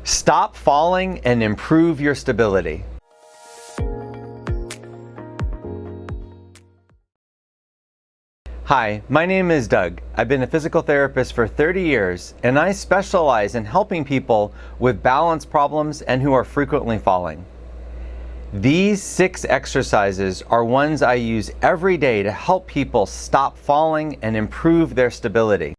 Stop falling and improve your stability. Hi, my name is Doug. I've been a physical therapist for 30 years, and I specialize in helping people with balance problems and who are frequently falling. These 6 exercises are ones I use every day to help people stop falling and improve their stability.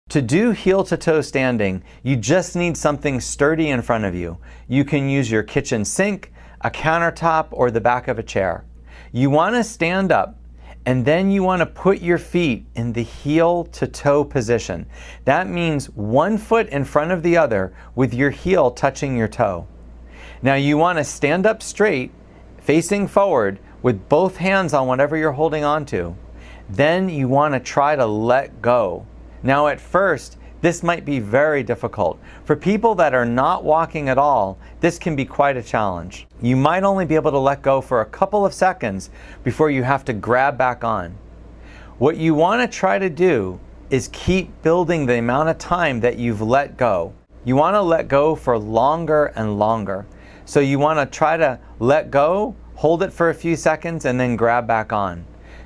To do heel-to-toe standing, you just need something sturdy in front of you. You can use your kitchen sink, a countertop, or the back of a chair. You want to stand up, and then you want to put your feet in the heel-to-toe position. That means one foot in front of the other with your heel touching your toe. Now you want to stand up straight, facing forward, with both hands on whatever you're holding on to. Then you want to try to let go. Now at first, this might be very difficult. For people that are not walking at all, this can be quite a challenge. You might only be able to let go for a couple of seconds before you have to grab back on. What you want to try to do is keep building the amount of time that you've let go. You want to let go for longer and longer. So you want to try to let go, hold it for a few seconds, and then grab back on.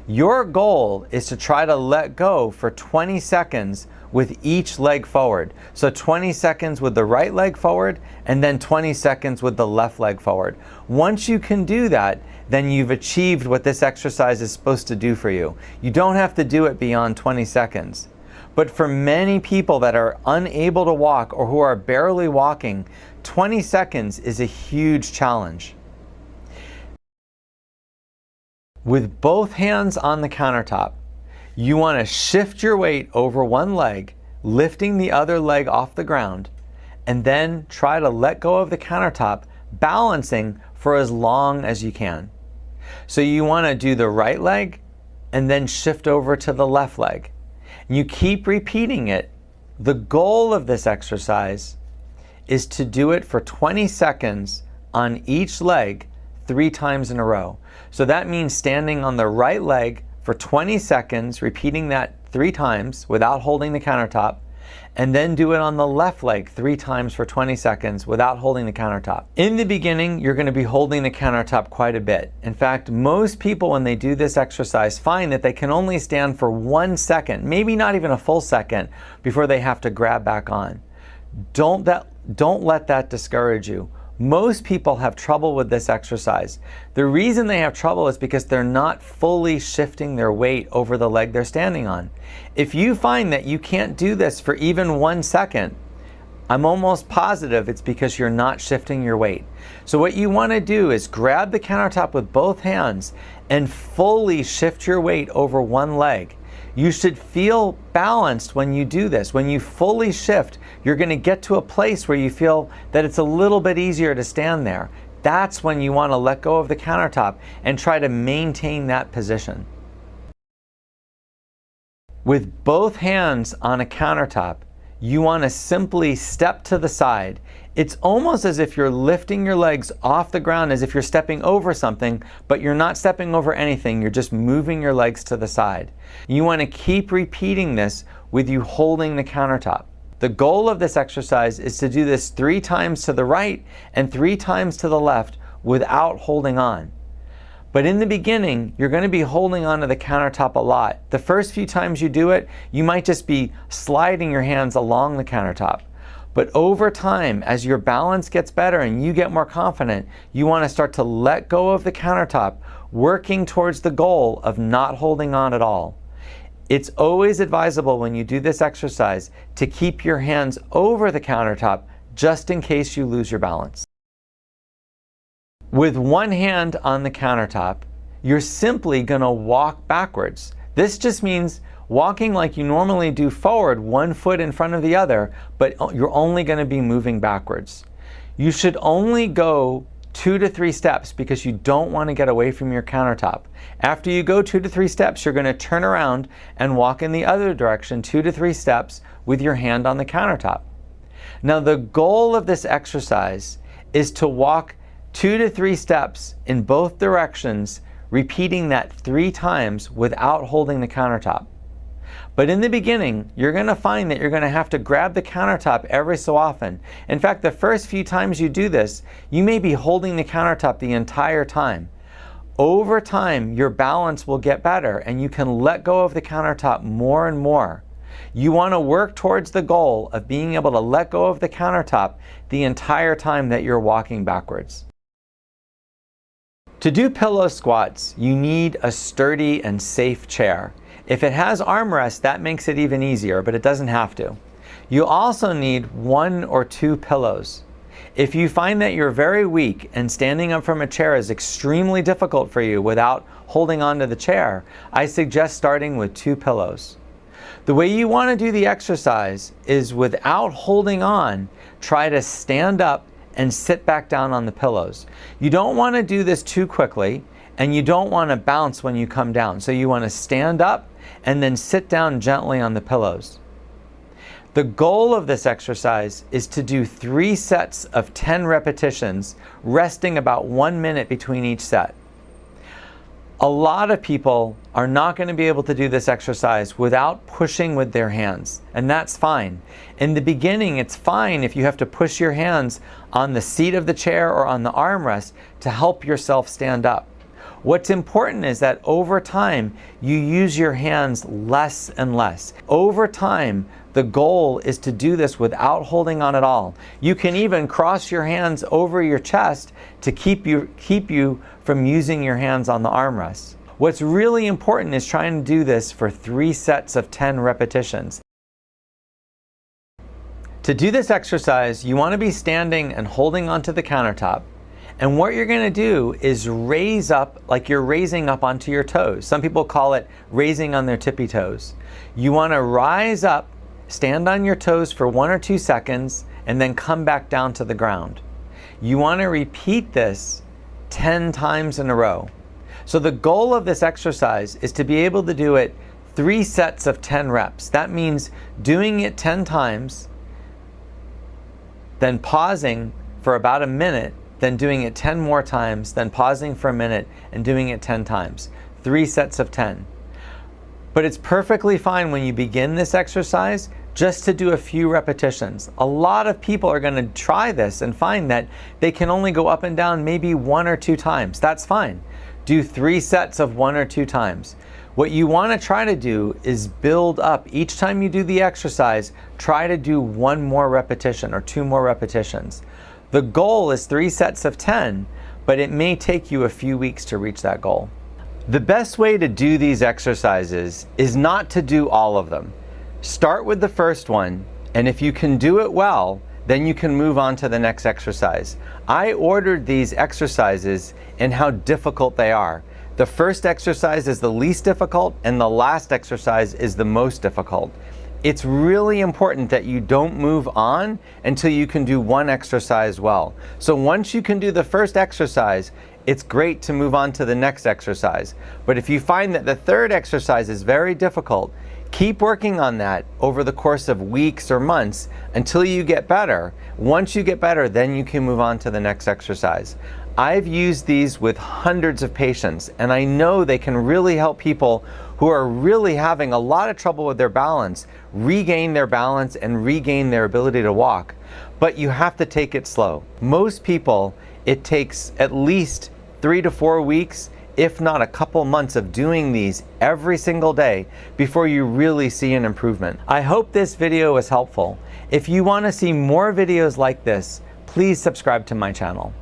Your goal is to try to let go for 20 seconds with each leg forward. So 20 seconds with the right leg forward, and then 20 seconds with the left leg forward. Once you can do that, then you've achieved what this exercise is supposed to do for you. You don't have to do it beyond 20 seconds. But for many people that are unable to walk or who are barely walking, 20 seconds is a huge challenge. With both hands on the countertop, you want to shift your weight over one leg, lifting the other leg off the ground, and then try to let go of the countertop, balancing for as long as you can. So you want to do the right leg and then shift over to the left leg. You keep repeating it. The goal of this exercise is to do it for 20 seconds on each leg 3 times in a row. So that means standing on the right leg for 20 seconds, repeating that 3 times without holding the countertop, and then do it on the left leg 3 times for 20 seconds without holding the countertop. In the beginning, you're going to be holding the countertop quite a bit. In fact, most people when they do this exercise find that they can only stand for 1 second, maybe not even a full second, before they have to grab back on. Don't let that discourage you. Most people have trouble with this exercise. The reason they have trouble is because they're not fully shifting their weight over the leg they're standing on. If you find that you can't do this for even 1 second, I'm almost positive it's because you're not shifting your weight. So what you want to do is grab the countertop with both hands and fully shift your weight over one leg. You should feel balanced when you do this. When you fully shift, you're going to get to a place where you feel that it's a little bit easier to stand there. That's when you want to let go of the countertop and try to maintain that position. With both hands on a countertop, you want to simply step to the side. It's almost as if you're lifting your legs off the ground, as if you're stepping over something, but you're not stepping over anything, you're just moving your legs to the side. You want to keep repeating this with you holding the countertop. The goal of this exercise is to do this 3 times to the right and 3 times to the left without holding on. But in the beginning, you're going to be holding onto the countertop a lot. The first few times you do it, you might just be sliding your hands along the countertop. But over time, as your balance gets better and you get more confident, you want to start to let go of the countertop, working towards the goal of not holding on at all. It's always advisable when you do this exercise to keep your hands over the countertop just in case you lose your balance. With one hand on the countertop, you're simply going to walk backwards. This just means walking like you normally do forward, 1 foot in front of the other, but you're only going to be moving backwards. You should only go 2 to 3 steps because you don't want to get away from your countertop. After you go 2 to 3 steps, you're going to turn around and walk in the other direction 2 to 3 steps with your hand on the countertop. Now the goal of this exercise is to walk 2 to 3 steps in both directions, repeating that 3 times without holding the countertop. But in the beginning, you're going to find that you're going to have to grab the countertop every so often. In fact, the first few times you do this, you may be holding the countertop the entire time. Over time, your balance will get better and you can let go of the countertop more and more. You want to work towards the goal of being able to let go of the countertop the entire time that you're walking backwards. To do pillow squats, you need a sturdy and safe chair. If it has armrests, that makes it even easier, but it doesn't have to. You also need 1 or 2 pillows. If you find that you're very weak and standing up from a chair is extremely difficult for you without holding onto the chair, I suggest starting with 2 pillows. The way you want to do the exercise is without holding on, try to stand up and sit back down on the pillows. You don't want to do this too quickly and you don't want to bounce when you come down. So you want to stand up and then sit down gently on the pillows. The goal of this exercise is to do 3 sets of 10 repetitions, resting about 1 minute between each set. A lot of people are not going to be able to do this exercise without pushing with their hands, and that's fine. In the beginning, it's fine if you have to push your hands on the seat of the chair or on the armrest to help yourself stand up. What's important is that over time, you use your hands less and less. Over time, the goal is to do this without holding on at all. You can even cross your hands over your chest to keep you from using your hands on the armrests. What's really important is trying to do this for 3 sets of 10 repetitions. To do this exercise, you want to be standing and holding onto the countertop. And what you're going to do is raise up like you're raising up onto your toes. Some people call it raising on their tippy toes. You want to rise up, stand on your toes for 1 or 2 seconds, and then come back down to the ground. You want to repeat this 10 times in a row. So the goal of this exercise is to be able to do it 3 sets of 10 reps. That means doing it 10 times, then pausing for about a minute, then doing it 10 more times, then pausing for a minute and doing it 10 times. 3 sets of 10. But it's perfectly fine when you begin this exercise just to do a few repetitions. A lot of people are going to try this and find that they can only go up and down maybe 1 or 2 times. That's fine. Do 3 sets of 1 or 2 times. What you want to try to do is build up. Each time you do the exercise, try to do 1 more repetition or 2 more repetitions. The goal is 3 sets of 10, but it may take you a few weeks to reach that goal. The best way to do these exercises is not to do all of them. Start with the first one, and if you can do it well, then you can move on to the next exercise. I ordered these exercises and how difficult they are. The first exercise is the least difficult, and the last exercise is the most difficult. It's really important that you don't move on until you can do one exercise well. So once you can do the first exercise, it's great to move on to the next exercise. But if you find that the third exercise is very difficult, keep working on that over the course of weeks or months until you get better. Once you get better, then you can move on to the next exercise. I've used these with hundreds of patients, and I know they can really help people who are really having a lot of trouble with their balance regain their balance and regain their ability to walk. But you have to take it slow. Most people, it takes at least 3 to 4 weeks, if not a couple months of doing these every single day before you really see an improvement. I hope this video was helpful. If you want to see more videos like this, please subscribe to my channel.